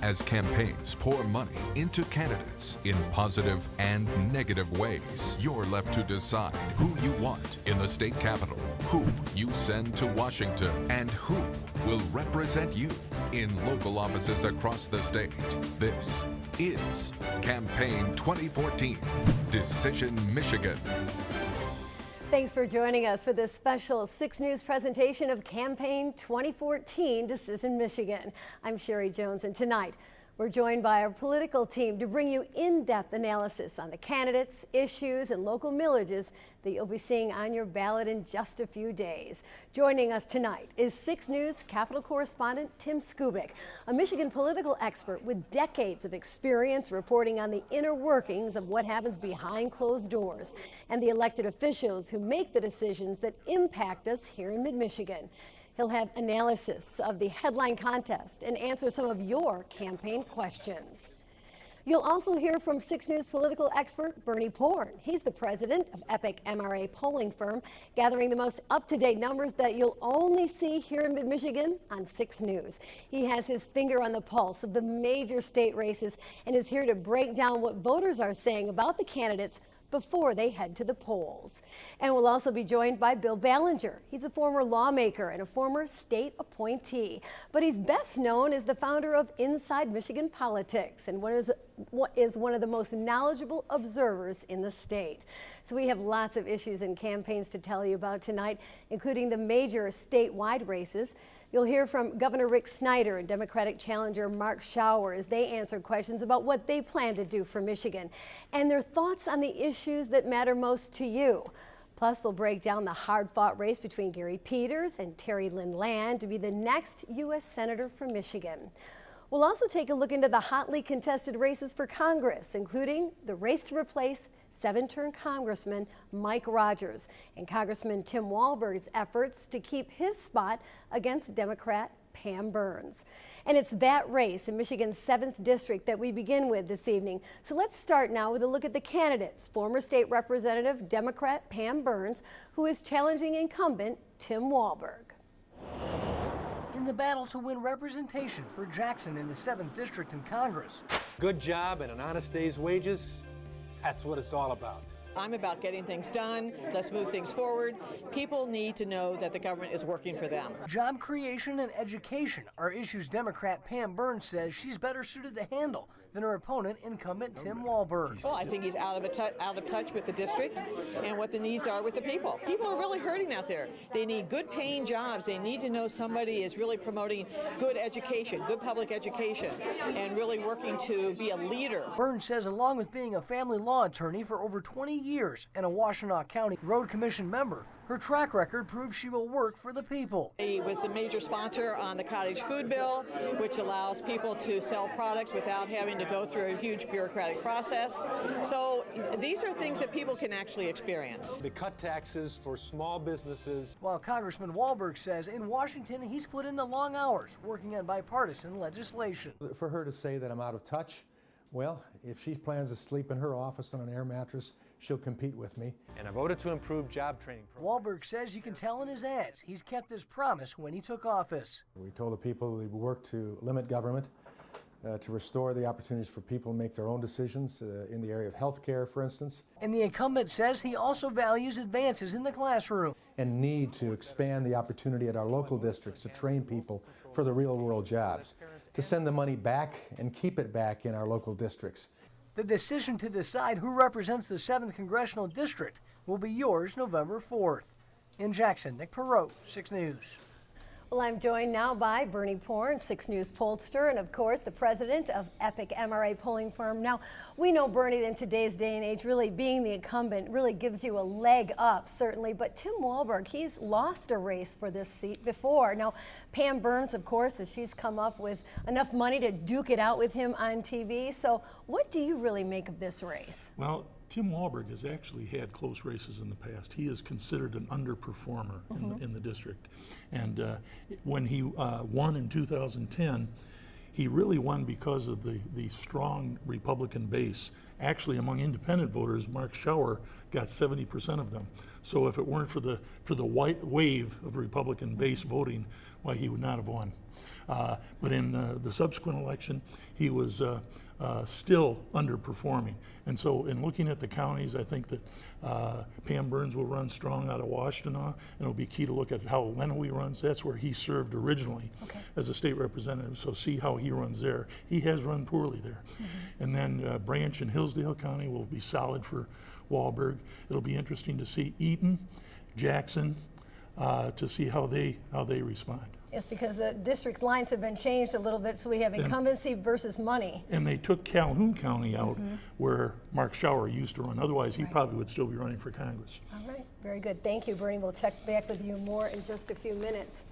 as campaigns pour money into candidates in positive and negative ways. You're left to decide who you want in the state capitol, who you send to Washington, and who will represent you in local offices across the state. This is Campaign 2014, Decision Michigan. Thanks for joining us for this special 6 News presentation of Campaign 2014 Decision Michigan. I'm Sherry Jones, and tonight we're joined by our political team to bring you in-depth analysis on the candidates, issues, and local millages that you'll be seeing on your ballot in just a few days. Joining us tonight is 6 News Capitol correspondent Tim Skubic, a Michigan political expert with decades of experience reporting on the inner workings of what happens behind closed doors and the elected officials who make the decisions that impact us here in mid-Michigan. He'll have analysis of the headline contest and answer some of your campaign questions. You'll also hear from 6 News political expert Bernie Porn. He's the president of Epic MRA polling firm, gathering the most up-to-date numbers that you'll only see here in mid-Michigan on 6 News. He has his finger on the pulse of the major state races and is here to break down what voters are saying about the candidates before they head to the polls. And we'll also be joined by Bill Ballinger. He's a former lawmaker and a former state appointee, but he's best known as the founder of Inside Michigan Politics and what is one of the most knowledgeable observers in the state. So we have lots of issues and campaigns to tell you about tonight, including the major statewide races. You'll hear from Governor Rick Snyder and Democratic challenger Mark Schauer as they answer questions about what they plan to do for Michigan and their thoughts on the issues that matter most to you. Plus, we'll break down the hard-fought race between Gary Peters and Terry Lynn Land to be the next U.S. Senator from Michigan. We'll also take a look into the hotly contested races for Congress, including the race to replace 7-term Congressman Mike Rogers and Congressman Tim Walberg's efforts to keep his spot against Democrat Pam Burns. And it's that race in Michigan's 7th district that we begin with this evening. So let's start now with a look at the candidates. Former state representative Democrat Pam Burns, who is challenging incumbent Tim Walberg. In the battle to win representation for Jackson in the 7th district in Congress. Good job and an honest day's wages, that's what it's all about. I'm about getting things done. Let's move things forward. People need to know that the government is working for them. Job creation and education are issues Democrat Pam Burns says she's better suited to handle than her opponent, incumbent Tim Walberg. Well, I think he's out of touch with the district and what the needs are with the people. People are really hurting out there. They need good paying jobs. They need to know somebody is really promoting good education, good public education, and really working to be a leader. Burns says along with being a family law attorney for over 20 years and a Washtenaw County Road Commission member, her track record proves she will work for the people. He was the major sponsor on the cottage food bill, which allows people to sell products without having to go through a huge bureaucratic process. So these are things that people can actually experience. To cut taxes for small businesses. While Congressman Walberg says in Washington he's put in the long hours working on bipartisan legislation. For her to say that I'm out of touch, well, if she plans to sleep in her office on an air mattress, she'll compete with me. And I voted to improve job training programs. Walberg says you can tell in his ads he's kept his promise when he took office. We told the people we would work to limit government, to restore the opportunities for people to make their own decisions in the area of health care, for instance. And the incumbent says he also values advances in the classroom. And need to expand the opportunity at our local districts to train people for the real world jobs, to send the money back and keep it back in our local districts. The decision to decide who represents the 7th Congressional District will be yours November 4th. In Jackson, Nick Perot, 6 News. Well, I'm joined now by Bernie Porn, 6 News pollster, and of course the president of Epic MRA polling firm. Now, we know, Bernie, in today's day and age, really being the incumbent really gives you a leg up, certainly. But Tim Walberg, he's lost a race for this seat before. Now, Pam Burns, of course, she's come up with enough money to duke it out with him on TV. So what do you really make of this race? Well, Tim Walberg has actually had close races in the past. He is considered an underperformer in the district. And when he won in 2010, he really won because of the strong Republican base Actually, among independent voters, Mark Schauer got 70% of them. So if it weren't for the white wave of Republican-based voting, why he would not have won. But in the subsequent election, he was still underperforming. And so in looking at the counties, I think that Pam Burns will run strong out of Washtenaw, and it'll be key to look at how Lenawee runs. That's where he served originally as a state representative, so see how he runs there. He has run poorly there. And then Branch and Hillsdale County will be solid for Wahlberg. It'll be interesting to see Eaton, Jackson, to see how they respond. Yes, because the district lines have been changed a little bit, so we have incumbency versus money. And they took Calhoun County out where Mark Schauer used to run. Otherwise, he probably would still be running for Congress. All right, very good. Thank you, Bernie. We'll check back with you more in just a few minutes.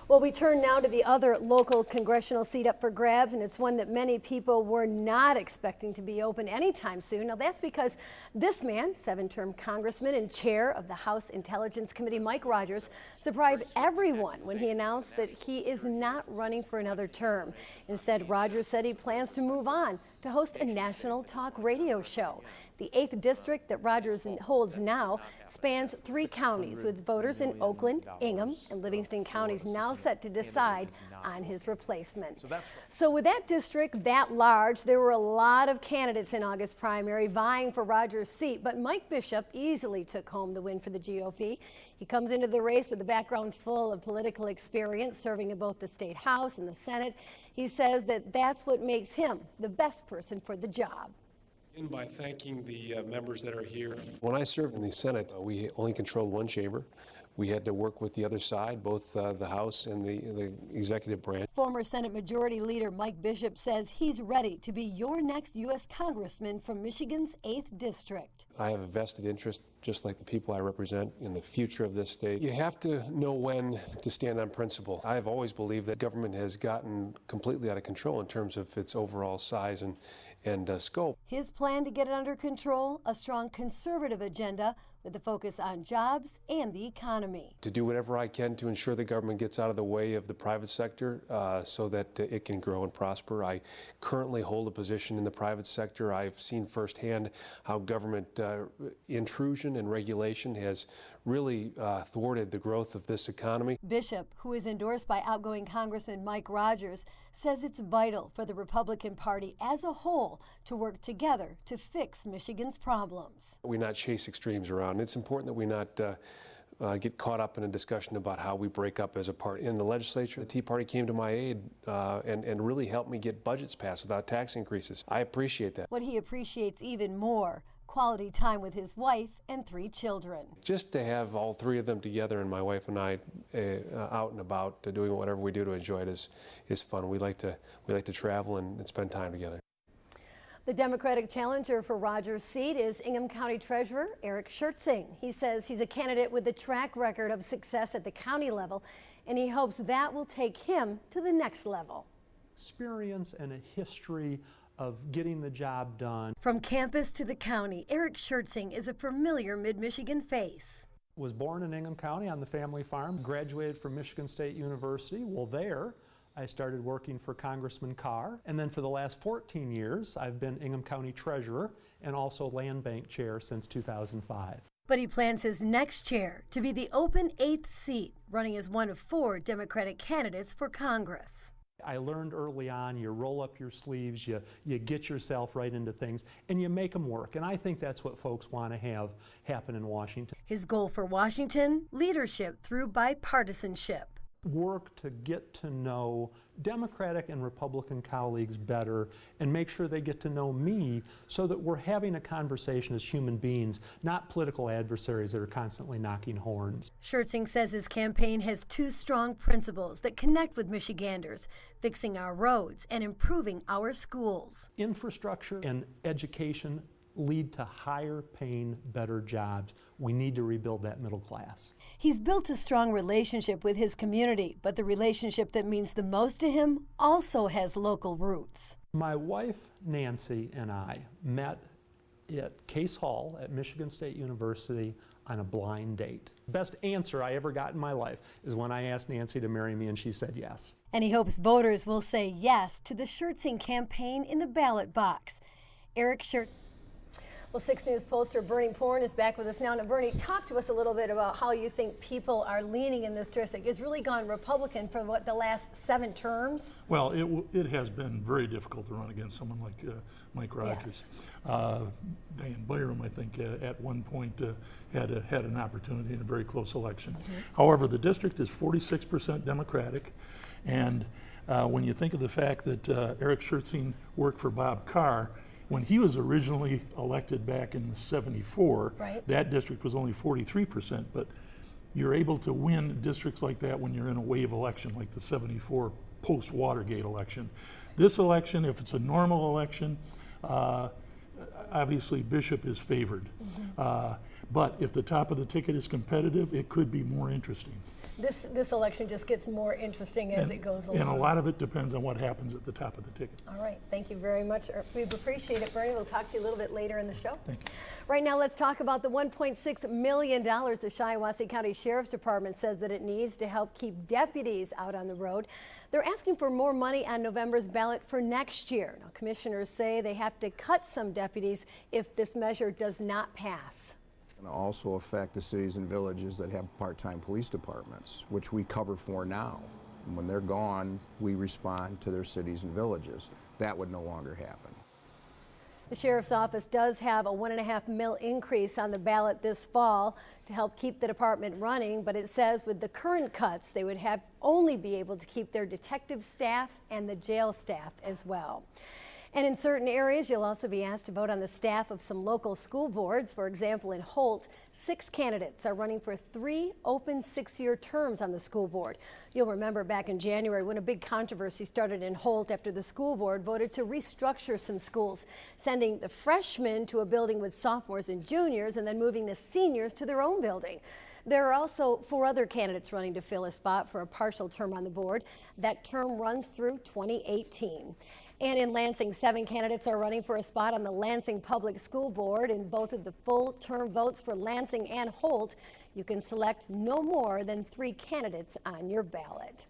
Well, we turn now to the other local congressional seat up for grabs, and it's one that many people were not expecting to be open anytime soon. Now, that's because this man, 7-term congressman and chair of the House Intelligence Committee, Mike Rogers, surprised everyone when he announced that he is not running for another term. Instead, Rogers said he plans to move on to host a national talk radio show. The 8th district that Rogers holds now spans 3 counties, with voters in Oakland, Ingham, and Livingston counties now set to decide on his replacement. So with that district that large, there were a lot of candidates in August primary vying for Rogers' seat, but Mike Bishop easily took home the win for the GOP. He comes into the race with a background full of political experience, serving in both the state house and the Senate. He says that that's what makes him the best person for the job. By thanking the members that are here. When I served in the Senate, we only controlled one chamber. We had to work with the other side, both the House and the executive branch. Former Senate Majority Leader Mike Bishop says he's ready to be your next U.S. Congressman from Michigan's 8th District. I have a vested interest, just like the people I represent, in the future of this state. You have to know when to stand on principle. I have always believed that government has gotten completely out of control in terms of its overall size and scope. His plan to get it under control, a strong conservative agenda with a focus on jobs and the economy. To do whatever I can to ensure the government gets out of the way of the private sector so that it can grow and prosper. I currently hold a position in the private sector. I've seen firsthand how government intrusion and regulation has really thwarted the growth of this economy. Bishop, who is endorsed by outgoing Congressman Mike Rogers, says it's vital for the Republican Party as a whole to work together to fix Michigan's problems. We not chase extremes around. It's important that we not get caught up in a discussion about how we break up as a party. In the legislature, the Tea Party came to my aid and really helped me get budgets passed without tax increases. I appreciate that. What he appreciates even more, quality time with his wife and 3 children. Just to have all 3 of them together, and my wife and I out and about doing whatever we do to enjoy it is fun. We like to travel and spend time together. The Democratic challenger for Rogers' seat is Ingham County Treasurer Eric Schertzing. He says he's a candidate with a track record of success at the county level, and he hopes that will take him to the next level. Experience and a history of getting the job done. From campus to the county, Eric Schertzing is a familiar Mid-Michigan face. Was born in Ingham County on the family farm, graduated from Michigan State University. Well, there I started working for Congressman Carr, and then for the last 14 years I've been Ingham County Treasurer and also Land Bank Chair since 2005. But he plans his next chair to be the open 8th seat, running as one of 4 Democratic candidates for Congress. I learned early on, you roll up your sleeves, you get yourself right into things, and you make them work. And I think that's what folks want to have happen in Washington. His goal for Washington, leadership through bipartisanship. Work to get to know Democratic and Republican colleagues better and make sure they get to know me so that we're having a conversation as human beings, not political adversaries that are constantly knocking horns. Schertzing says his campaign has 2 strong principles that connect with Michiganders: fixing our roads and improving our schools. Infrastructure and education lead to higher paying, better jobs. We need to rebuild that middle class. He's built a strong relationship with his community, but the relationship that means the most to him also has local roots. My wife, Nancy, and I met at Case Hall at Michigan State University on a blind date. Best answer I ever got in my life is when I asked Nancy to marry me and she said yes. And he hopes voters will say yes to the Schertzing campaign in the ballot box. Eric Schertz. Well, 6 News poster Bernie Porn is back with us now. Now, Bernie, talk to us a little bit about how you think people are leaning in this district. It's really gone Republican for what, the last 7 terms? Well, it has been very difficult to run against someone like Mike Rogers. Yes. Diane Byram, I think, at one point had an opportunity in a very close election. However, the district is 46% Democratic, and when you think of the fact that Eric Schertz worked for Bob Carr, when he was originally elected back in '74, right, that district was only 43%, but you're able to win districts like that when you're in a wave election, like the '74 post-Watergate election. This election, if it's a normal election, obviously Bishop is favored. But if the top of the ticket is competitive, it could be more interesting. This election just gets more interesting as it goes along. And a lot of it depends on what happens at the top of the ticket. All right, thank you very much. We appreciate it, Bernie. We'll talk to you a little bit later in the show. Thank you. Right now, let's talk about the $1.6 million the Shiawassee County Sheriff's Department says that it needs to help keep deputies out on the road. They're asking for more money on November's ballot for next year. Now, commissioners say they have to cut some deputies if this measure does not pass. Also affect the cities and villages that have part-time police departments, which we cover for now. And when they're gone, we respond to their cities and villages. That would no longer happen. The Sheriff's Office does have a $1.5 million increase on the ballot this fall to help keep the department running, but it says with the current cuts, they would only be able to keep their detective staff and the jail staff as well. And in certain areas, you'll also be asked to vote on the staff of some local school boards. For example, in Holt, 6 candidates are running for 3 open 6-year terms on the school board. You'll remember back in January when a big controversy started in Holt after the school board voted to restructure some schools, sending the freshmen to a building with sophomores and juniors and then moving the seniors to their own building. There are also 4 other candidates running to fill a spot for a partial term on the board. That term runs through 2018. And in Lansing, 7 candidates are running for a spot on the Lansing Public School Board. In both of the full-term votes for Lansing and Holt, you can select no more than 3 candidates on your ballot.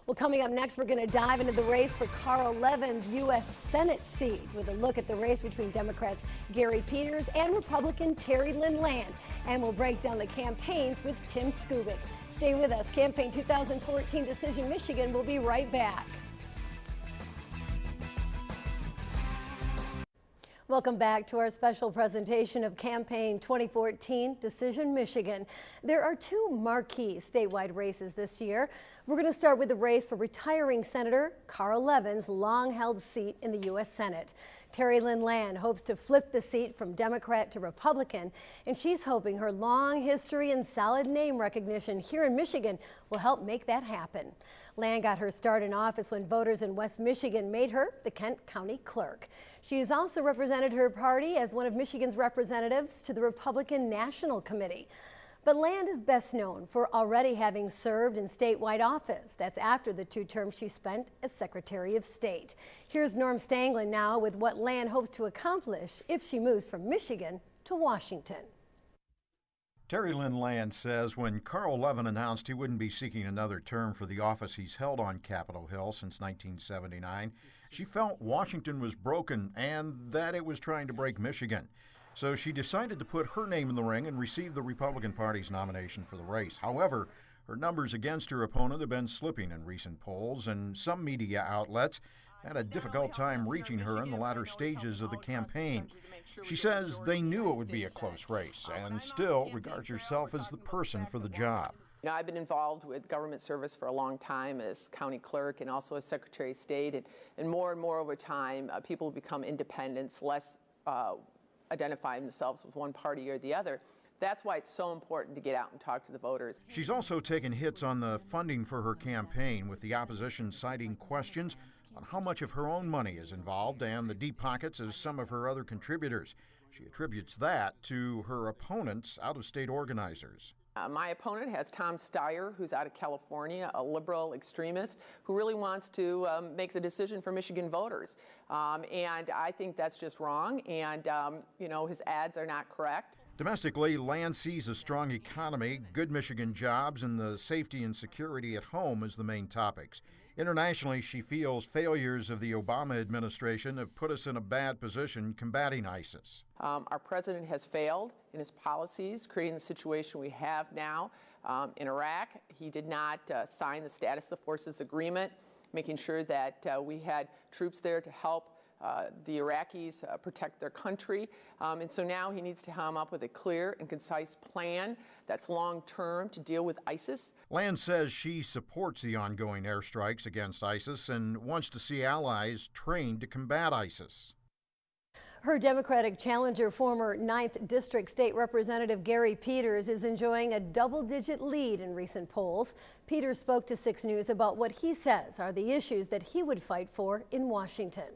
Well, coming up next, we're going to dive into the race for Carl Levin's U.S. Senate seat with a look at the race between Democrats Gary Peters and Republican Terry Lynn Land. And we'll break down the campaigns with Tim Skubic. Stay with us. Campaign 2014 Decision Michigan will be right back. Welcome back to our special presentation of Campaign 2014 Decision Michigan. There are 2 marquee statewide races this year. We're going to start with the race for retiring Senator Carl Levin's long-held seat in the U.S. Senate. Terry Lynn Land hopes to flip the seat from Democrat to Republican, and she's hoping her long history and solid name recognition here in Michigan will help make that happen. Land got her start in office when voters in West Michigan made her the Kent County Clerk. She has also represented her party as one of Michigan's representatives to the Republican National Committee. But Land is best known for already having served in statewide office. That's after the 2 terms she spent as Secretary of State. Here's Norm Stanglin now with what Land hopes to accomplish if she moves from Michigan to Washington. Terry Lynn Land says when Carl Levin announced he wouldn't be seeking another term for the office he's held on Capitol Hill since 1979, she felt Washington was broken and that it was trying to break Michigan. So she decided to put her name in the ring and receive the Republican Party's nomination for the race. However, her numbers against her opponent have been slipping in recent polls, and some media outlets had a difficult time reaching her in the latter stages of the campaign. She says they knew it would be a close race and still regards herself as the person for the job. You know, I've been involved with government service for a long time as county clerk and also as Secretary of State, and more over time, people become independents, less identify themselves with one party or the other. That's why it's so important to get out and talk to the voters. She's also taken hits on the funding for her campaign, with the opposition citing questions on how much of her own money is involved and the deep pockets of some of her other contributors. She attributes that to her opponent's out-of-state organizers. My opponent has Tom Steyer, who's out of California, a liberal extremist who really wants to make the decision for Michigan voters. And I think that's just wrong, and you know, his ads are not correct. Domestically, Land sees a strong economy, good Michigan jobs, and the safety and security at home as the main topics. Internationally, she feels failures of the Obama administration have put us in a bad position combating ISIS. Our president has failed in his policies, creating the situation we have now in Iraq. He did not sign the Status of Forces Agreement, making sure that we had troops there to help the Iraqis protect their country. And so now he needs to come up with a clear and concise plan that's long-term to deal with ISIS. Land says she supports the ongoing airstrikes against ISIS and wants to see allies trained to combat ISIS. Her Democratic challenger, former 9th District State Representative Gary Peters, is enjoying a double-digit lead in recent polls. Peters spoke to 6 News about what he says are the issues that he would fight for in Washington.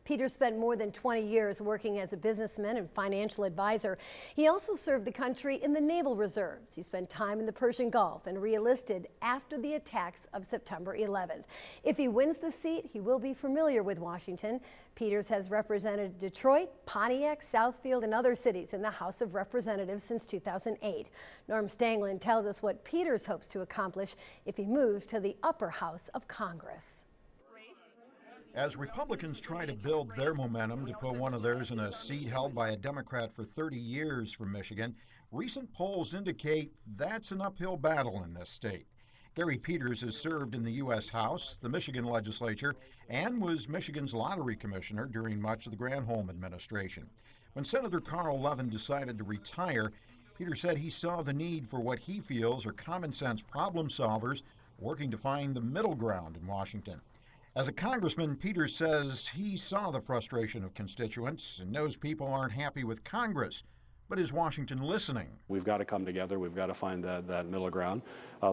Peters spent more than 20 years working as a businessman and financial advisor. He also served the country in the Naval Reserves. He spent time in the Persian Gulf and re-enlisted after the attacks of September 11th. If he wins the seat, he will be familiar with Washington. Peters has represented Detroit, Pontiac, Southfield, and other cities in the House of Representatives since 2008. Norm Stanglin tells us what Peters hopes to accomplish if he moves to the upper house of Congress. As Republicans try to build their momentum to put one of theirs in a seat held by a Democrat for 30 years from Michigan, recent polls indicate that's an uphill battle in this state. Gary Peters has served in the U.S. House, the Michigan legislature, and was Michigan's lottery commissioner during much of the Granholm administration. When Senator Carl Levin decided to retire, Peters said he saw the need for what he feels are common-sense problem solvers working to find the middle ground in Washington. As a congressman, Peters says he saw the frustration of constituents and knows people aren't happy with Congress. But is Washington listening? We've got to come together. We've got to find that middle ground.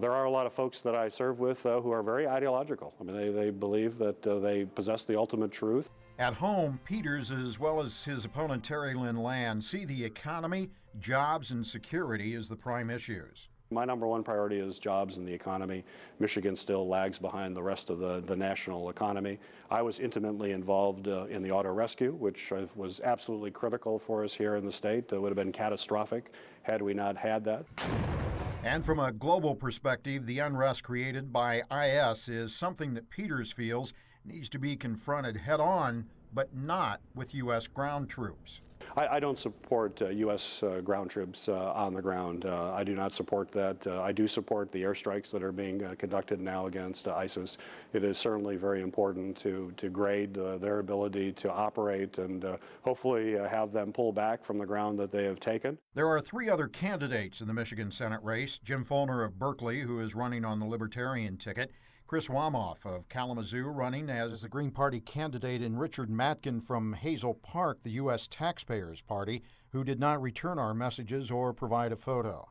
There are a lot of folks that I serve with who are very ideological. I mean, they believe that they possess the ultimate truth. At home, Peters, as well as his opponent Terry Lynn Land, see the economy, jobs, and security as the prime issues. My number one priority is jobs and the economy. Michigan still lags behind the rest of the national economy. I was intimately involved in the auto rescue, which was absolutely critical for us here in the state. It would have been catastrophic had we not had that. And from a global perspective, the unrest created by IS is something that Peters feels needs to be confronted head-on, but not with U.S. ground troops. I don't support U.S. ground troops on the ground. I do not support that. I do support the airstrikes that are being conducted now against ISIS. It is certainly very important to grade their ability to operate and hopefully have them pull back from the ground that they have taken. There are 3 other candidates in the Michigan Senate race. Jim Follner of Berkeley, who is running on the Libertarian ticket. Chris Wamoff of Kalamazoo running as the Green Party candidate, and Richard Matkin from Hazel Park, the U.S. Taxpayers Party, who did not return our messages or provide a photo.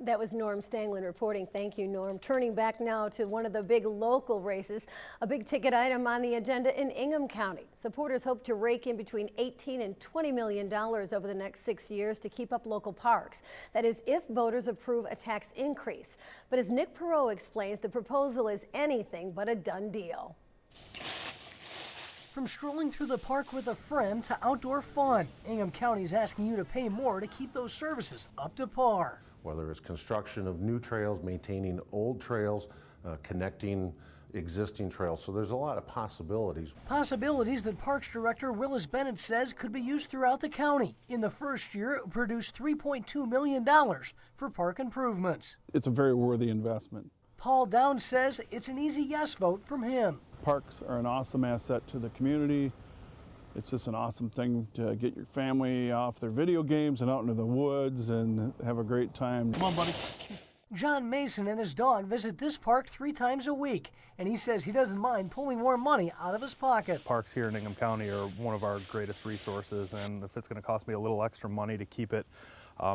That was Norm Stanglin reporting. Thank you, Norm. Turning back now to one of the big local races, a big ticket item on the agenda in Ingham County. Supporters hope to rake in between $18 and $20 million over the next 6 years to keep up local parks. That is, if voters approve a tax increase. But as Nick Perot explains, the proposal is anything but a done deal. From strolling through the park with a friend to outdoor fun, Ingham County is asking you to pay more to keep those services up to par. Whether it's construction of new trails, maintaining old trails, connecting existing trails. So there's a lot of possibilities. Possibilities that Parks Director Willis Bennett says could be used throughout the county. In the first year, it produced $3.2 million for park improvements. It's a very worthy investment. Paul Downs says it's an easy yes vote from him. Parks are an awesome asset to the community. It's just an awesome thing to get your family off their video games and out into the woods and have a great time. Come on, buddy. John Mason and his dog visit this park 3 times a week, and he says he doesn't mind pulling more money out of his pocket. Parks here in Ingham County are one of our greatest resources, and if it's going to cost me a little extra money to keep it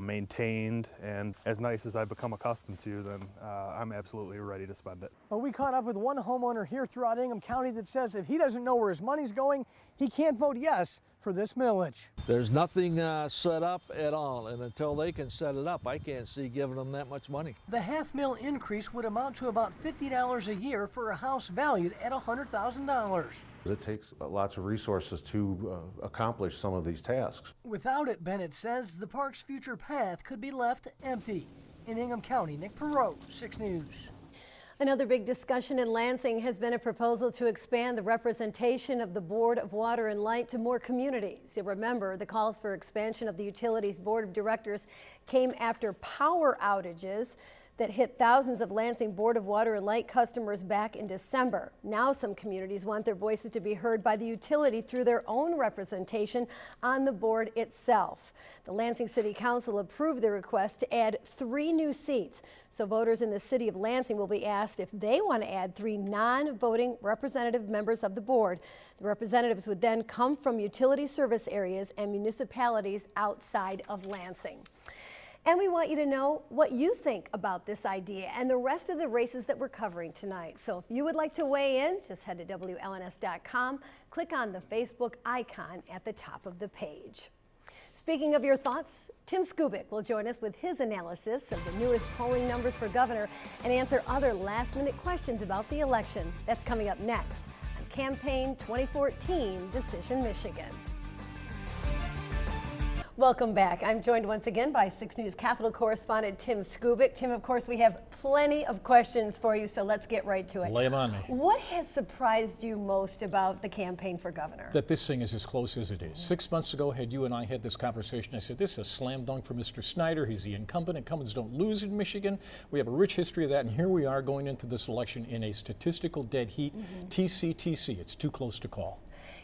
maintained and as nice as I've become accustomed to, then I'm absolutely ready to spend it. Well, we caught up with one homeowner here throughout Ingham County that says if he doesn't know where his money's going, he can't vote yes for this millage. There's nothing set up at all, and until they can set it up, I can't see giving them that much money. The half-mil increase would amount to about $50 a year for a house valued at $100,000. It takes lots of resources to accomplish some of these tasks. Without it, Bennett says, the park's future path could be left empty. In Ingham County, Nick Perot, 6 News. Another big discussion in Lansing has been a proposal to expand the representation of the Board of Water and Light to more communities. You'll remember the calls for expansion of the utilities board of directors came after power outages that hit thousands of Lansing Board of Water and Light customers back in December. Now some communities want their voices to be heard by the utility through their own representation on the board itself. The Lansing City Council approved the request to add 3 new seats. So voters in the city of Lansing will be asked if they want to add 3 non-voting representative members of the board. The representatives would then come from utility service areas and municipalities outside of Lansing. And we want you to know what you think about this idea and the rest of the races that we're covering tonight. So if you would like to weigh in, just head to WLNS.com, click on the Facebook icon at the top of the page. Speaking of your thoughts, Tim Skubic will join us with his analysis of the newest polling numbers for governor and answer other last-minute questions about the election. That's coming up next on Campaign 2014 Decision Michigan. Welcome back. I'm joined once again by 6 News Capitol correspondent Tim Skubic. Tim, of course, we have plenty of questions for you, so let's get right to it. Lay them on me. What has surprised you most about the campaign for governor? That this thing is as close as it is. 6 months ago, had you and I had this conversation, I said, this is a slam dunk for Mr. Snyder. He's the incumbent. Incumbents don't lose in Michigan. We have a rich history of that, and here we are going into this election in a statistical dead heat. TC, it's too close to call.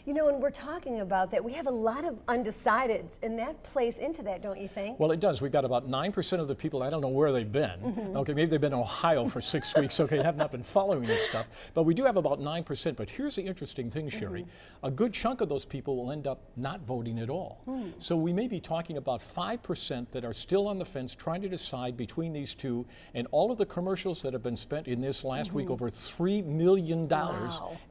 You know, when we're talking about that, we have a lot of undecideds, and that plays into that, don't you think? Well, it does. We've got about 9% of the people, I don't know where they've been. Okay, maybe they've been in Ohio for 6 weeks. Okay, have not been following this stuff. But we do have about 9%. But here's the interesting thing, Sherry. A good chunk of those people will end up not voting at all. So we may be talking about 5% that are still on the fence trying to decide between these two, and all of the commercials that have been spent in this last week, over $3 million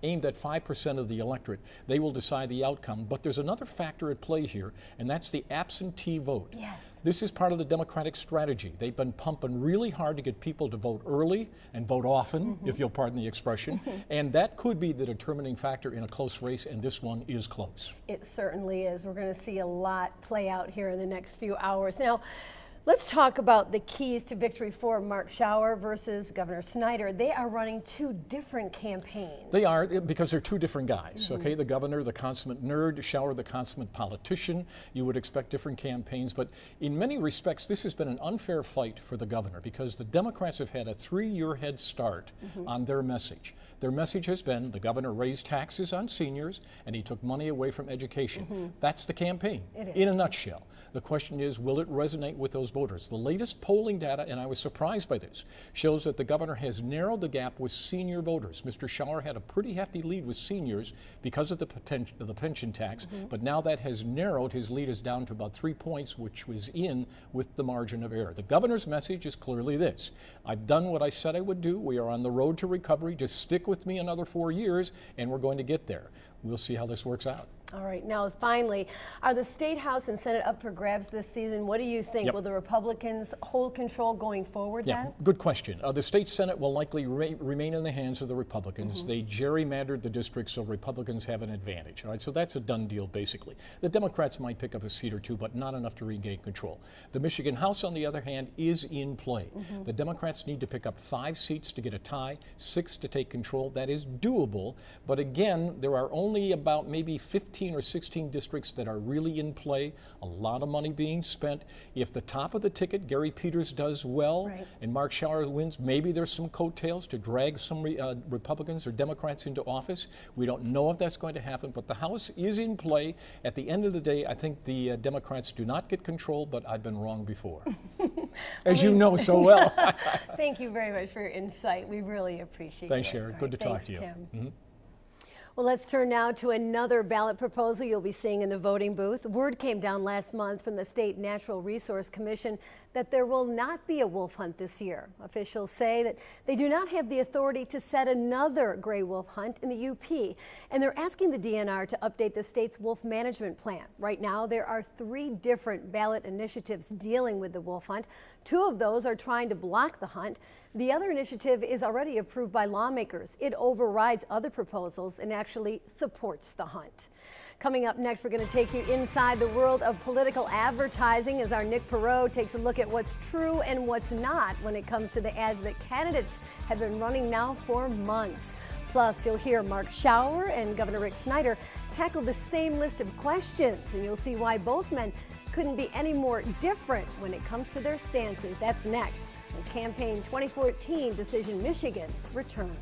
aimed at 5% of the electorate. They will decide the outcome, but there's another factor at play here, and that's the absentee vote. Yes. This is part of the Democratic strategy. They've been pumping really hard to get people to vote early and vote often, if you'll pardon the expression, and that could be the determining factor in a close race, and this one is close. It certainly is. We're going to see a lot play out here in the next few hours. Now, let's talk about the keys to victory for Mark Schauer versus Governor Snyder. They are running 2 different campaigns. They are, because they're 2 different guys, okay? The governor, the consummate nerd, Schauer, the consummate politician. You would expect different campaigns, but in many respects, this has been an unfair fight for the governor because the Democrats have had a 3-year head start on their message. Their message has been the governor raised taxes on seniors and he took money away from education. That's the campaign in a nutshell. The question is, will it resonate with those voters? The latest polling data, and I was surprised by this, shows that the governor has narrowed the gap with senior voters. Mr. Schauer had a pretty hefty lead with seniors because of the pension tax, but now that has narrowed. His lead is down to about 3 points, which was in with the margin of error. The governor's message is clearly this: I've done what I said I would do. We are on the road to recovery. Just stick with me another 4 years, and we're going to get there. We'll see how this works out. All right, now finally, are the State House and Senate up for grabs this season? What do you think? Will the Republicans hold control going forward then? Good question. The state Senate will likely remain in the hands of the Republicans. They gerrymandered the districts so Republicans have an advantage. All right, so that's a done deal basically. The Democrats might pick up a seat or 2, but not enough to regain control. The Michigan House, on the other hand, is in play. The Democrats need to pick up 5 seats to get a tie, 6 to take control. That is doable, but again, there are only about maybe 15 or 16 districts that are really in play. A lot of money being spent. If the top of the ticket, Gary Peters, does well and Mark Schauer wins, maybe there's some coattails to drag some Republicans or Democrats into office. We don't know if that's going to happen, but the House is in play. At the end of the day, I think the Democrats do not get control, but I've been wrong before. As you know so well. Thank you very much for your insight. We really appreciate it. Thanks, Sharon. Good to talk to you. Tim. Well, let's turn now to another ballot proposal you'll be seeing in the voting booth. Word came down last month from the State Natural Resource Commission that there will not be a wolf hunt this year. Officials say that they do not have the authority to set another gray wolf hunt in the UP, and they're asking the DNR to update the state's wolf management plan. Right now, there are 3 different ballot initiatives dealing with the wolf hunt. 2 of those are trying to block the hunt. The other initiative is already approved by lawmakers. It overrides other proposals and actually supports the hunt. Coming up next, we're going to take you inside the world of political advertising as our Nick Perot takes a look at what's true and what's not when it comes to the ads that candidates have been running now for months. Plus, you'll hear Mark Schauer and Governor Rick Snyder tackle the same list of questions, and you'll see why both men couldn't be any more different when it comes to their stances. That's next when Campaign 2014 Decision Michigan returns.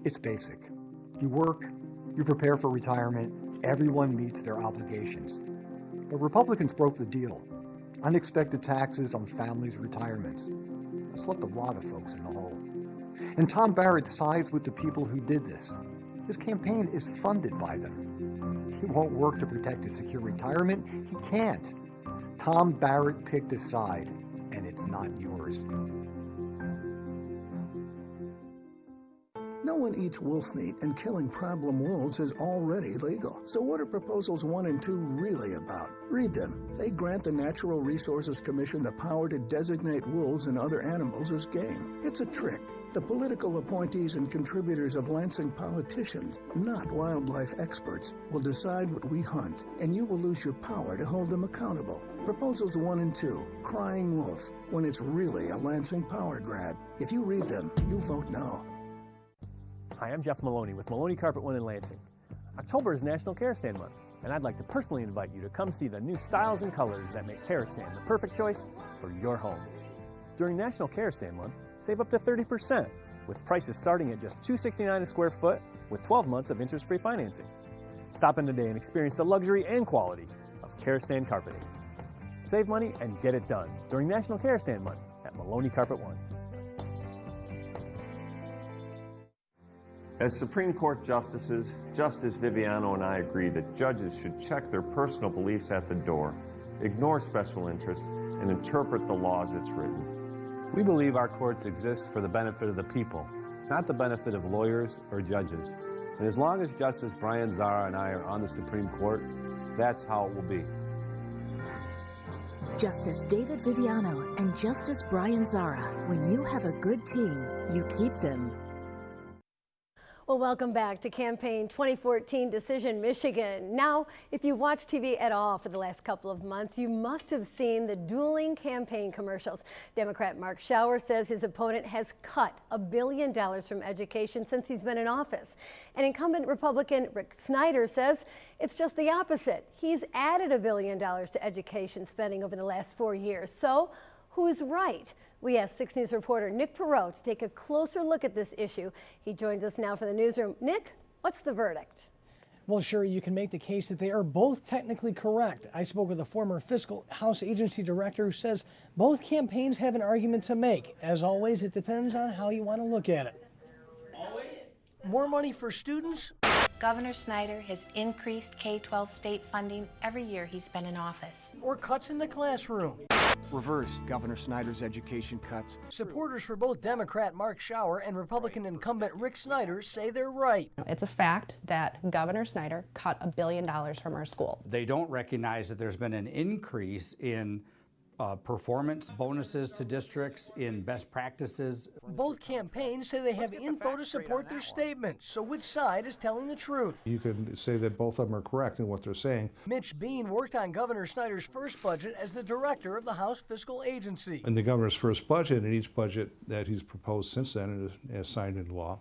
It's basic. You work, you prepare for retirement, everyone meets their obligations. But Republicans broke the deal. Unexpected taxes on families' retirements. That's left a lot of folks in the hole. And Tom Barrett sides with the people who did this. His campaign is funded by them. He won't work to protect his secure retirement. He can't. Tom Barrett picked a side, and it's not yours. No one eats wolf meat, and killing problem wolves is already legal. So what are Proposals 1 and 2 really about? Read them. They grant the Natural Resources Commission the power to designate wolves and other animals as game. It's a trick. The political appointees and contributors of Lansing politicians, not wildlife experts, will decide what we hunt, and you will lose your power to hold them accountable. Proposals 1 and 2, Crying Wolf, when it's really a Lansing power grab. If you read them, you vote no. Hi, I'm Jeff Maloney with Maloney Carpet One in Lansing. October is National Kerosene Month, and I'd like to personally invite you to come see the new styles and colors that make Kerosene the perfect choice for your home. During National Kerosene Month, save up to 30%, with prices starting at just $269 a square foot with 12 months of interest-free financing. Stop in today and experience the luxury and quality of Kerosene carpeting. Save money and get it done during National Kerosene Month at Maloney Carpet One. As Supreme Court justices, Justice Viviano and I agree that judges should check their personal beliefs at the door, ignore special interests, and interpret the law as it's written. We believe our courts exist for the benefit of the people, not the benefit of lawyers or judges. And as long as Justice Brian Zara and I are on the Supreme Court, that's how it will be. Justice David Viviano and Justice Brian Zara. When you have a good team, you keep them. Well, welcome back to Campaign 2014 Decision Michigan. Now, if you watch TV at all for the last couple of months, you must have seen the dueling campaign commercials. Democrat Mark Schauer says his opponent has cut $1 billion from education since he's been in office. And incumbent Republican Rick Snyder says it's just the opposite. He's added $1 billion to education spending over the last 4 years. So, who's right? We asked 6 News reporter Nick Perot to take a closer look at this issue. He joins us now for the newsroom. Nick, what's the verdict? Well, Sherry, you can make the case that they are both technically correct. I spoke with a former fiscal House agency director who says both campaigns have an argument to make. As always, it depends on how you want to look at it. More money for students? Governor Snyder has increased K-12 state funding every year he's been in office. Or cuts in the classroom? Reverse Governor Snyder's education cuts. Supporters for both Democrat Mark Schauer and Republican incumbent Rick Snyder say they're right. It's a fact that Governor Snyder cut $1 billion from our schools. They don't recognize that there's been an increase in performance bonuses to districts, in best practices. Both campaigns say they have info to support their statements. So which side is telling the truth? You can say that both of them are correct in what they're saying. Mitch Bean worked on Governor Snyder's first budget as the director of the House Fiscal Agency. In the governor's first budget, and each budget that he's proposed since then and has signed into law,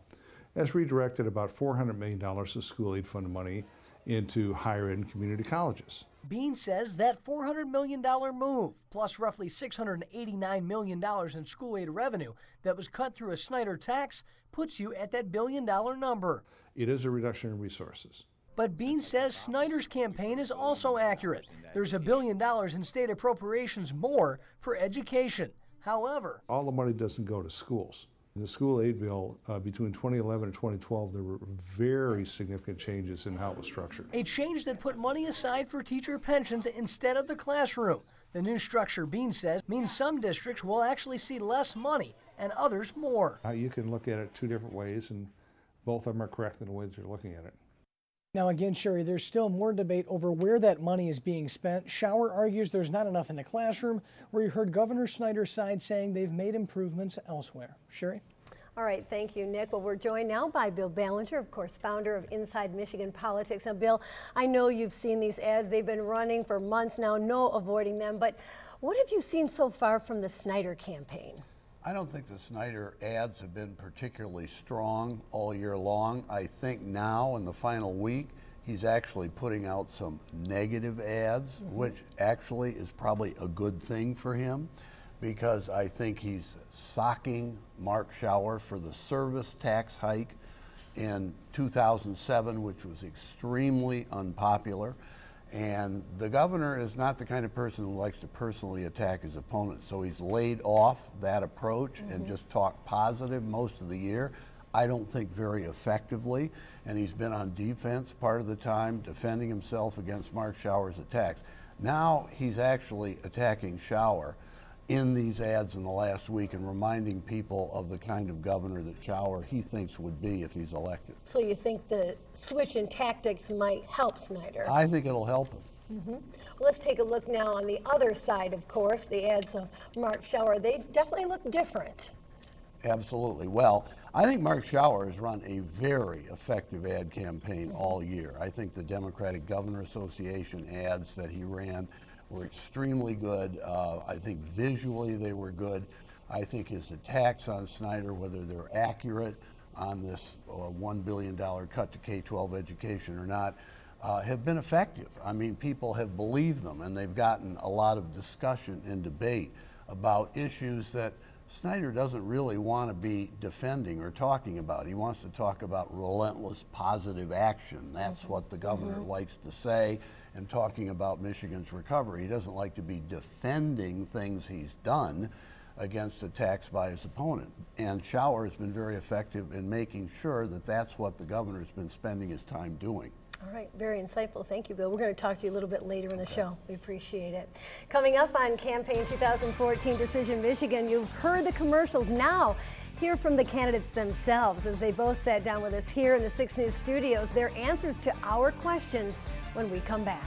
has redirected about $400 million of school aid fund money into higher ed community colleges. Bean says that $400 million move, plus roughly $689 million in school aid revenue that was cut through a Snyder tax, puts you at that $1 billion number. It is a reduction in resources. But Bean says Snyder's campaign is also accurate. There's $1 billion in state appropriations more for education. However, all the money doesn't go to schools. In the school aid bill, between 2011 and 2012, there were very significant changes in how it was structured. A change that put money aside for teacher pensions instead of the classroom. The new structure, Bean says, means some districts will actually see less money and others more. You can look at it 2 different ways, and both of them are correct in the ways you're looking at it. Now again, Sherry, there's still more debate over where that money is being spent. Schauer argues there's not enough in the classroom, where you heard Governor Snyder's side saying they've made improvements elsewhere. Sherry? All right, thank you, Nick. Well, we're joined now by Bill Ballinger, of course, founder of Inside Michigan Politics. Now, Bill, I know you've seen these ads. They've been running for months now, no avoiding them. But what have you seen so far from the Snyder campaign? I don't think the Snyder ads have been particularly strong all year long. I think now, in the final week, he's actually putting out some negative ads, which actually is probably a good thing for him, because I think he's socking Mark Schauer for the service tax hike in 2007, which was extremely unpopular. And the governor is not the kind of person who likes to personally attack his opponent, so he's laid off that approach and just talked positive most of the year. I don't think very effectively, and he's been on defense part of the time, defending himself against Mark Schauer's attacks. Now he's actually attacking Schauer in these ads in the last week and reminding people of the kind of governor that Schauer he thinks would be if he's elected. So you think the switch in tactics might help Snyder? I think it'll help him. Well, let's take a look now on the other side, of course, the ads of Mark Schauer. They definitely look different. Absolutely. Well, I think Mark Schauer has run a very effective ad campaign all year. I think the Democratic Governor Association ads that he ran were extremely good. I think visually they were good. I think his attacks on Snyder, whether they're accurate on this $1 billion cut to K-12 education or not, have been effective. I mean, people have believed them, and they've gotten a lot of discussion and debate about issues that Snyder doesn't really want to be defending or talking about. He wants to talk about relentless positive action. That's what the governor likes to say, and talking about Michigan's recovery. He doesn't like to be defending things he's done against attacks by his opponent. And Schauer has been very effective in making sure that that's what the governor's been spending his time doing. All right, very insightful. Thank you, Bill. We're going to talk to you a little bit later in the show. We appreciate it. Coming up on Campaign 2014 Decision Michigan, you've heard the commercials. Now, hear from the candidates themselves as they both sat down with us here in the 6 News studios, their answers to our questions when we come back.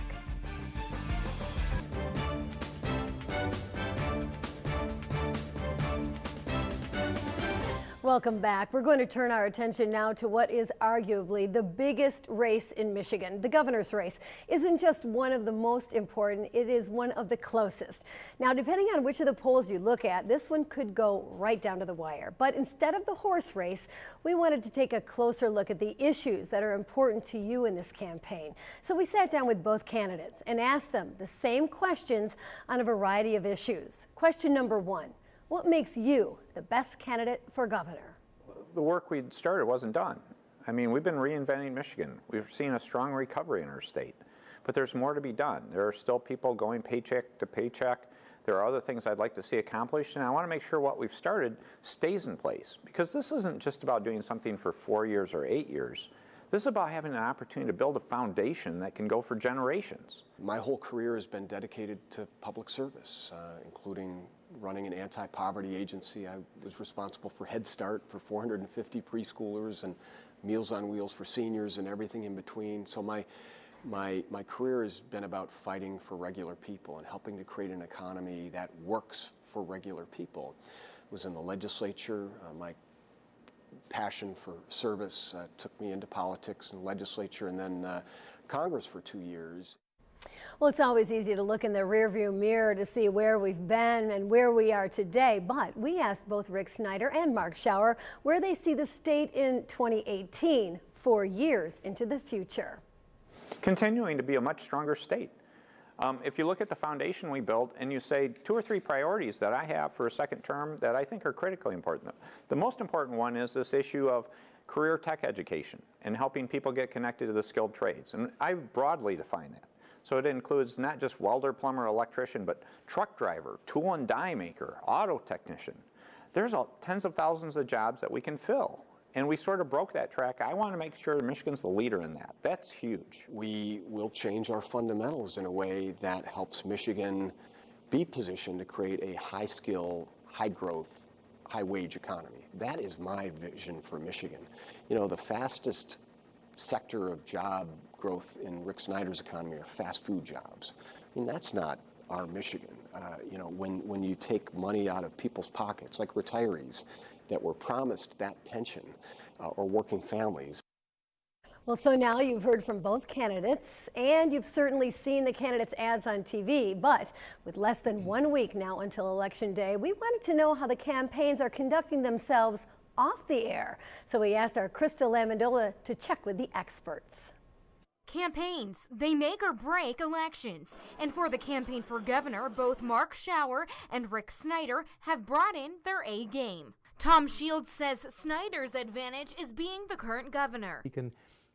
Welcome back. We're going to turn our attention now to what is arguably the biggest race in Michigan. The governor's race isn't just one of the most important, it is one of the closest. Now, depending on which of the polls you look at, this one could go right down to the wire. But instead of the horse race, we wanted to take a closer look at the issues that are important to you in this campaign. So we sat down with both candidates and asked them the same questions on a variety of issues. Question number 1. What makes you the best candidate for governor? The work we'd started wasn't done. I mean, we've been reinventing Michigan. We've seen a strong recovery in our state, but there's more to be done. There are still people going paycheck to paycheck. There are other things I'd like to see accomplished, and I want to make sure what we've started stays in place, because this isn't just about doing something for 4 years or 8 years. This is about having an opportunity to build a foundation that can go for generations. My whole career has been dedicated to public service, including running an anti-poverty agency. I was responsible for Head Start for 450 preschoolers and Meals on Wheels for seniors and everything in between. So my career has been about fighting for regular people and helping to create an economy that works for regular people. I was in the legislature. My passion for service took me into politics and legislature, and then Congress for 2 years. Well, it's always easy to look in the rearview mirror to see where we've been and where we are today, but we asked both Rick Snyder and Mark Schauer where they see the state in 2018, 4 years into the future. Continuing to be a much stronger state. If you look at the foundation we built and you say 2 or 3 priorities that I have for a second term that I think are critically important. The most important one is this issue of career tech education and helping people get connected to the skilled trades. And I broadly define that. So it includes not just welder, plumber, electrician, but truck driver, tool and die maker, auto technician. There's tens of thousands of jobs that we can fill. And we sort of broke that track. I want to make sure Michigan's the leader in that. That's huge. We will change our fundamentals in a way that helps Michigan be positioned to create a high-skill, high-growth, high-wage economy. That is my vision for Michigan. You know, the fastest sector of job growth in Rick Snyder's economy are fast food jobs. I mean, that's not our Michigan. You know, when you take money out of people's pockets, like retirees, that were promised that pension or working families. Well, so now you've heard from both candidates, and you've certainly seen the candidates' ads on TV. But with less than 1 week now until Election Day, we wanted to know how the campaigns are conducting themselves off the air. So we asked our Krista Lamandola to check with the experts. Campaigns, they make or break elections. And for the campaign for governor, both Mark Schauer and Rick Snyder have brought in their A game. Tom Shields says Snyder's advantage is being the current governor. He can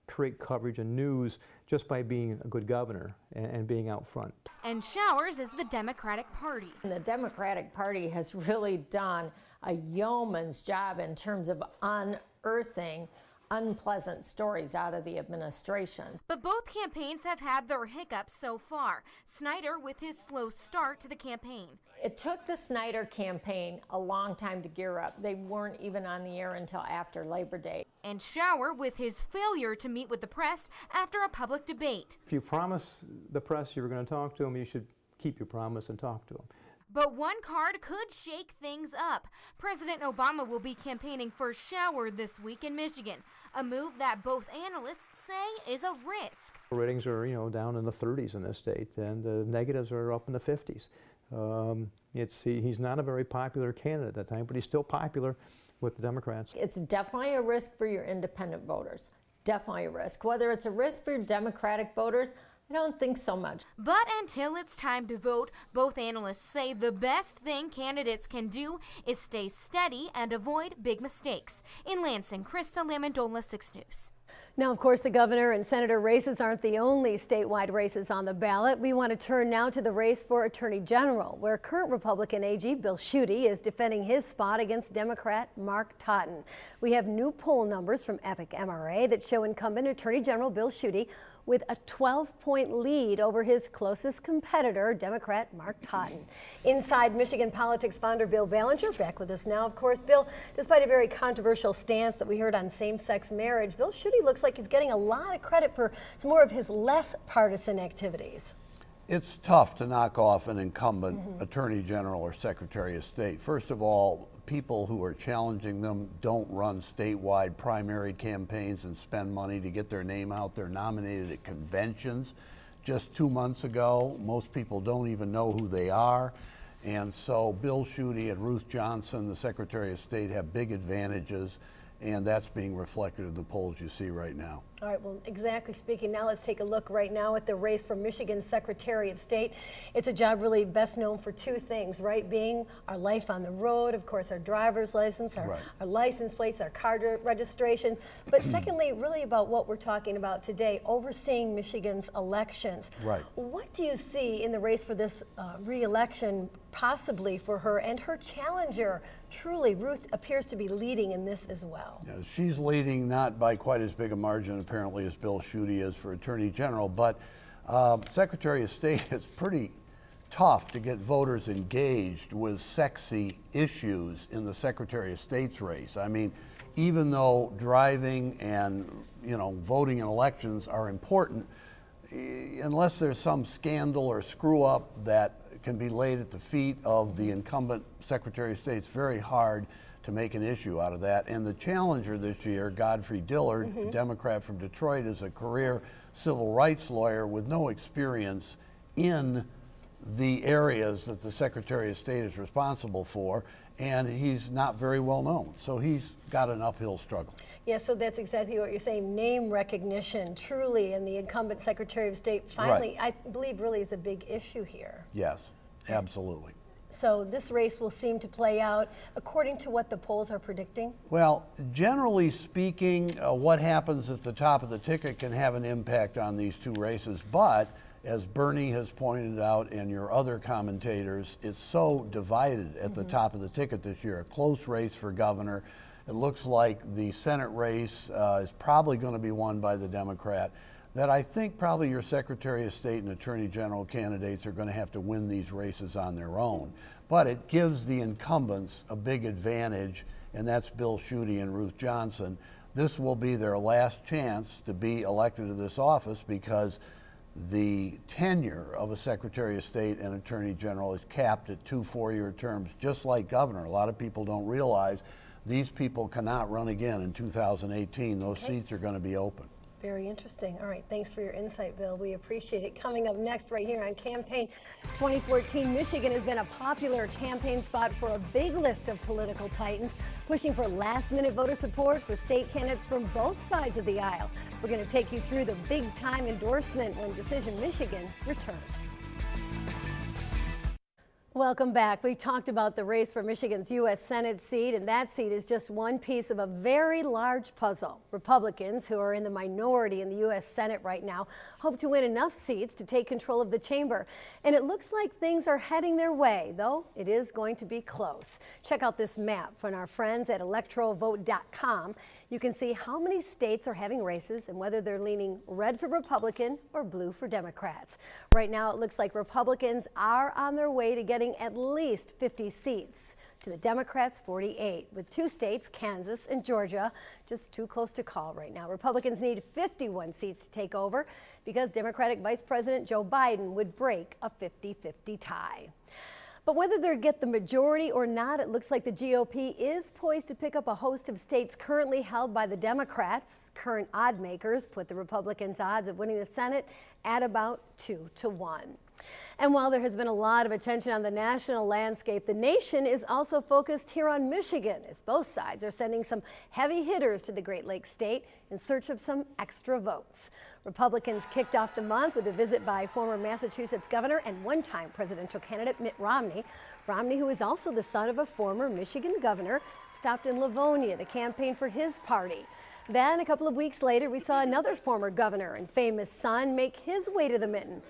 create coverage and news just by being a good governor and being out front. And Schauer's is the Democratic Party. The Democratic Party has really done a yeoman's job in terms of unearthing unpleasant stories out of the administration. But both campaigns have had their hiccups so far. Snyder with his slow start to the campaign. It took the Snyder campaign a long time to gear up. They weren't even on the air until after Labor Day. And Schauer with his failure to meet with the press after a public debate. If you promise the press you were going to talk to them, you should keep your promise and talk to them. But one card could shake things up. President Obama will be campaigning for Schauer this week in Michigan, a move that both analysts say is a risk. Ratings are, down in the 30s in this state, and the negatives are up in the 50s. He's not a very popular candidate at that time, but he's still popular with the Democrats. It's definitely a risk for your independent voters. Definitely a risk. Whether it's a risk for your Democratic voters, I don't think so much. But until it's time to vote, both analysts say the best thing candidates can do is stay steady and avoid big mistakes. In Lansing, Krista Lamandola, 6 News. Now, of course, the governor and senator races aren't the only statewide races on the ballot. We want to turn now to the race for Attorney General, where current Republican AG Bill Schuette is defending his spot against Democrat Mark Totten. We have new poll numbers from Epic MRA that show incumbent Attorney General Bill Schuette with a 12-point lead over his closest competitor, Democrat Mark Totten. Inside Michigan Politics founder Bill Ballinger, back with us now, of course. Bill, despite a very controversial stance that we heard on same-sex marriage, Bill Schuette looks like he's getting a lot of credit for some more of his less partisan activities. It's tough to knock off an incumbent Attorney General or Secretary of State. First of all, people who are challenging them don't run statewide primary campaigns and spend money to get their name out. They're nominated at conventions. Just 2 months ago, most people don't even know who they are. And so Bill Schuette and Ruth Johnson, the Secretary of State, have big advantages, and that's being reflected in the polls you see right now. All right, well, exactly speaking, now let's take a look right now at the race for Michigan's Secretary of State. It's a job really best known for 2 things, right? Being our life on the road, of course, our driver's license, our license plates, our car registration. But secondly, really about what we're talking about today, overseeing Michigan's elections. Right. What do you see in the race for this re-election, possibly for her and her challenger? Truly, Ruth appears to be leading in this as well. Yeah, she's leading not by quite as big a margin apparently as Bill Schuette is for Attorney General, but Secretary of State, it's pretty tough to get voters engaged with sexy issues in the Secretary of State's race. I mean, even though driving and voting in elections are important, unless there's some scandal or screw up that can be laid at the feet of the incumbent Secretary of State, it's very hard to make an issue out of that. And the challenger this year, Godfrey Dillard, a Democrat from Detroit, is a career civil rights lawyer with no experience in the areas that the Secretary of State is responsible for, and he's not very well known. So he's got an uphill struggle. Yeah, so that's exactly what you're saying. Name recognition, truly, and the incumbent Secretary of State finally, I believe, really is a big issue here. Yes, absolutely. So this race will seem to play out according to what the polls are predicting? Well, generally speaking, what happens at the top of the ticket can have an impact on these 2 races, but as Bernie has pointed out and your other commentators, it's so divided at the top of the ticket this year. A close race for governor. It looks like the Senate race is probably going to be won by the Democrat. That I think probably your Secretary of State and Attorney General candidates are going to have to win these races on their own. But it gives the incumbents a big advantage, and that's Bill Schuette and Ruth Johnson. This will be their last chance to be elected to this office because the tenure of a Secretary of State and Attorney General is capped at 2 4-year terms, just like governor. A lot of people don't realize these people cannot run again in 2018. Those Okay. seats are going to be open. Very interesting. All right, thanks for your insight, Bill. We appreciate it. Coming up next right here on Campaign 2014, Michigan has been a popular campaign spot for a big list of political titans, pushing for last-minute voter support for state candidates from both sides of the aisle. We're going to take you through the big-time endorsement when Decision Michigan returns. Welcome back. We've talked about the race for Michigan's U.S. Senate seat, and that seat is just one piece of a very large puzzle. Republicans, who are in the minority in the U.S. Senate right now, hope to win enough seats to take control of the chamber. And it looks like things are heading their way, though it is going to be close. Check out this map from our friends at electoralvote.com. You can see how many states are having races and whether they're leaning red for Republican or blue for Democrats. Right now, it looks like Republicans are on their way to getting at least 50 seats, to the Democrats 48, with two states, Kansas and Georgia, just too close to call right now. Republicans need 51 seats to take over because Democratic Vice President Joe Biden would break a 50-50 tie. But whether they get the majority or not, it looks like the GOP is poised to pick up a host of states currently held by the Democrats. Current odd makers put the Republicans' odds of winning the Senate at about 2-1. And while there has been a lot of attention on the national landscape, the nation is also focused here on Michigan, as both sides are sending some heavy hitters to the Great Lakes state in search of some extra votes. Republicans kicked off the month with a visit by former Massachusetts governor and one-time presidential candidate Mitt Romney. Romney, who is also the son of a former Michigan governor, stopped in Livonia to campaign for his party. Then, a couple of weeks later, we saw another former governor and famous son make his way to the Mitten.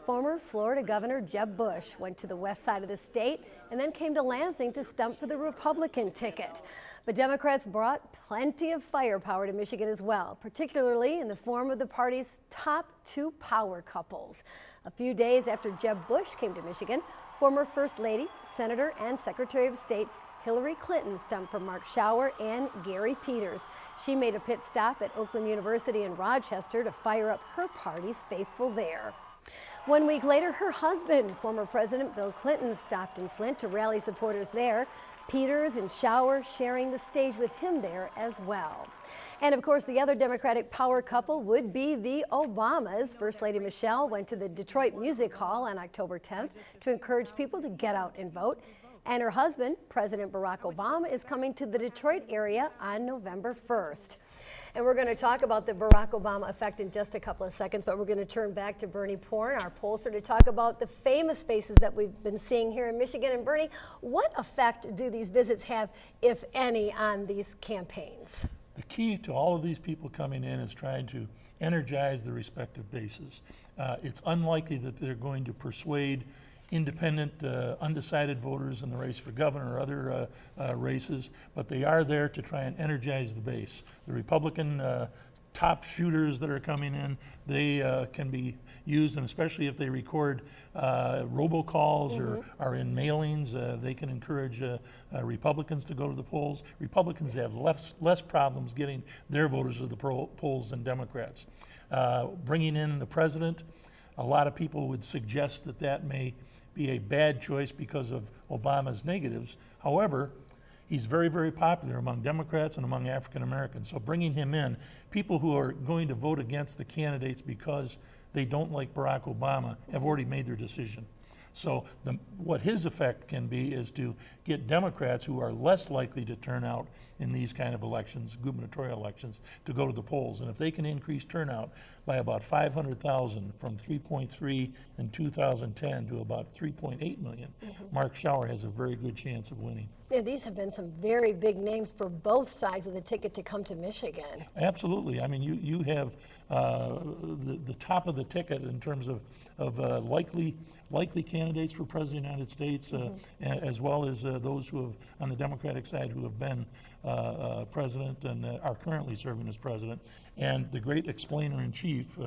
Former Florida Governor Jeb Bush went to the west side of the state and then came to Lansing to stump for the Republican ticket. But Democrats brought plenty of firepower to Michigan as well, particularly in the form of the party's top two power couples. A few days after Jeb Bush came to Michigan, former First Lady, Senator, and Secretary of State Hillary Clinton stumped for Mark Schauer and Gary Peters. She made a pit stop at Oakland University in Rochester to fire up her party's faithful there. 1 week later, her husband, former President Bill Clinton, stopped in Flint to rally supporters there. Peters and Schauer sharing the stage with him there as well. And of course, the other Democratic power couple would be the Obamas. First Lady Michelle went to the Detroit Music Hall on October 10th to encourage people to get out and vote. And her husband, President Barack Obama, is coming to the Detroit area on November 1st. And we're going to talk about the Barack Obama effect in just a couple of seconds, but we're going to turn back to Bernie Porn, our pollster, to talk about the famous faces that we've been seeing here in Michigan. And Bernie, what effect do these visits have, if any, on these campaigns? The key to all of these people coming in is trying to energize the respective bases. It's unlikely that they're going to persuade independent, undecided voters in the race for governor or other races, but they are there to try and energize the base. The Republican top shooters that are coming in, they can be used, and especially if they record robocalls or are in mailings, they can encourage Republicans to go to the polls. Republicans have less problems getting their voters to the polls than Democrats. Bringing in the president, a lot of people would suggest that that may be a bad choice because of Obama's negatives. However, he's very, very popular among Democrats and among African Americans. So bringing him in, people who are going to vote against the candidates because they don't like Barack Obama have already made their decision. So what his effect can be is to get Democrats who are less likely to turn out in these kind of elections, gubernatorial elections, to go to the polls. And if they can increase turnout by about 500,000 from 3.3 in 2010 to about 3.8 million, Mark Schauer has a very good chance of winning. Yeah, these have been some very big names for both sides of the ticket to come to Michigan. Absolutely. I mean, you have the top of the ticket in terms of likely candidates for President of the United States, as well as those who have, on the Democratic side, who have been president and are currently serving as president. And the great explainer-in-chief,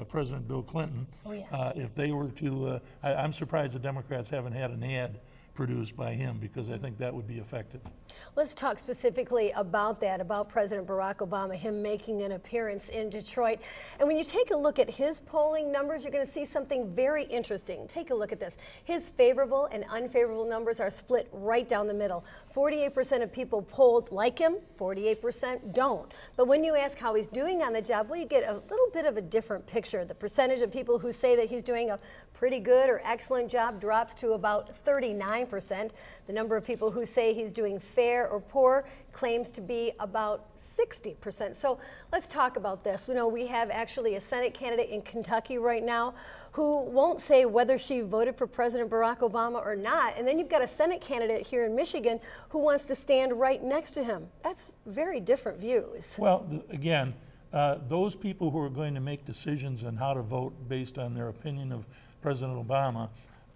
President Bill Clinton, if they were to, I'm surprised the Democrats haven't had an ad produced by him, because I think that would be effective. Let's talk specifically about that, about President Barack Obama, him making an appearance in Detroit. And when you take a look at his polling numbers, you're going to see something very interesting. Take a look at this. His favorable and unfavorable numbers are split right down the middle. 48% of people polled like him, 48% don't. But when you ask how he's doing on the job, well, you get a little bit of a different picture. The percentage of people who say that he's doing a pretty good or excellent job drops to about 39%. The number of people who say he's doing fair or poor claims to be about 60%. So let's talk about this. You know, we have actually a Senate candidate in Kentucky right now who won't say whether she voted for President Barack Obama or not. And then you've got a Senate candidate here in Michigan who wants to stand right next to him. That's very different views. Well, again, those people who are going to make decisions on how to vote based on their opinion of President Obama,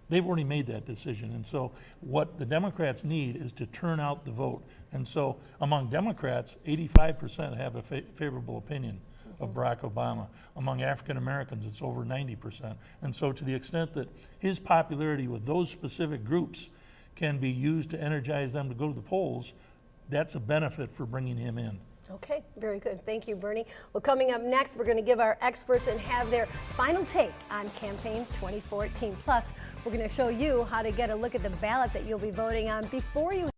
they've already made that decision. And so what the Democrats need is to turn out the vote. And so among Democrats, 85% have a favorable opinion of Barack Obama. Among African Americans, it's over 90%. And so to the extent that his popularity with those specific groups can be used to energize them to go to the polls, that's a benefit for bringing him in. Okay, very good. Thank you, Bernie. Well, coming up next, we're going to give our experts and have their final take on Campaign 2014. Plus, we're going to show you how to get a look at the ballot that you'll be voting on before you.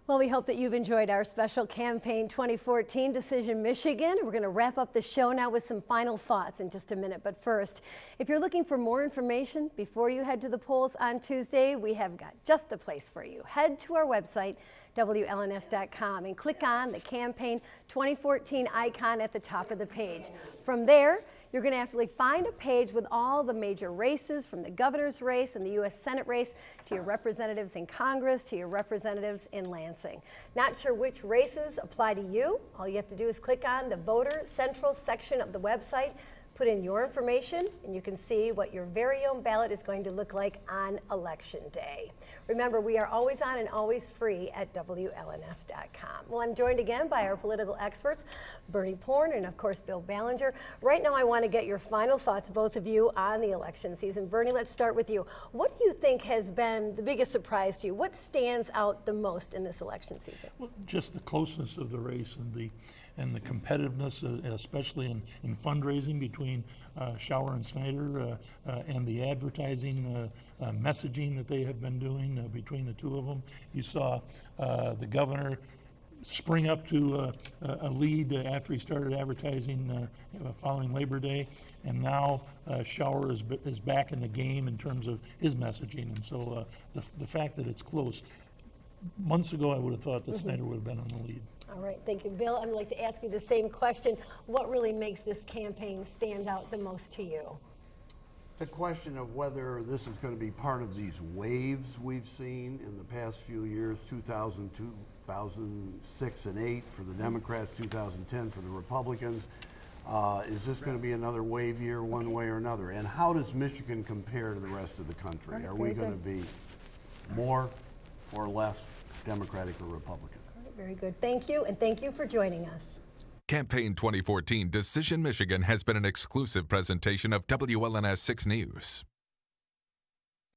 Well, we hope that you've enjoyed our special Campaign 2014 Decision Michigan. We're going to wrap up the show now with some final thoughts in just a minute. But first, if you're looking for more information before you head to the polls on Tuesday, we have got just the place for you. Head to our website, WLNS.com, and click on the Campaign 2014 icon at the top of the page. From there, you're going to actually find a page with all the major races, from the governor's race and the U.S. Senate race to your representatives in Congress to your representatives in Lansing. Not sure which races apply to you? All you have to do is click on the Voter Central section of the website, put in your information, and you can see what your very own ballot is going to look like on Election Day. Remember, we are always on and always free at WLNS.com. Well, I'm joined again by our political experts, Bernie Porn and, of course, Bill Ballinger. Right now, I want to get your final thoughts, both of you, on the election season. Bernie, let's start with you. What do you think has been the biggest surprise to you? What stands out the most in this election season? Well, just the closness of the race and the competitiveness, especially in fundraising between Schauer and Snyder, and the advertising messaging that they have been doing between the two of them. You saw the governor spring up to a lead after he started advertising following Labor Day, and now Schauer is back in the game in terms of his messaging. And so the fact that it's close. Months ago, I would have thought that Snyder would have been on the lead. All right, thank you, Bill. I'd like to ask you the same question. What really makes this campaign stand out the most to you? The question of whether this is going to be part of these waves we've seen in the past few years, 2000, 2006 and 8 for the Democrats, 2010 for the Republicans. Is this going to be another wave year one way or another? And how does Michigan compare to the rest of the country? Are we going to be more or less Democratic or Republican? Very good. Thank you, and thank you for joining us. Campaign 2014 Decision Michigan has been an exclusive presentation of WLNS 6 News.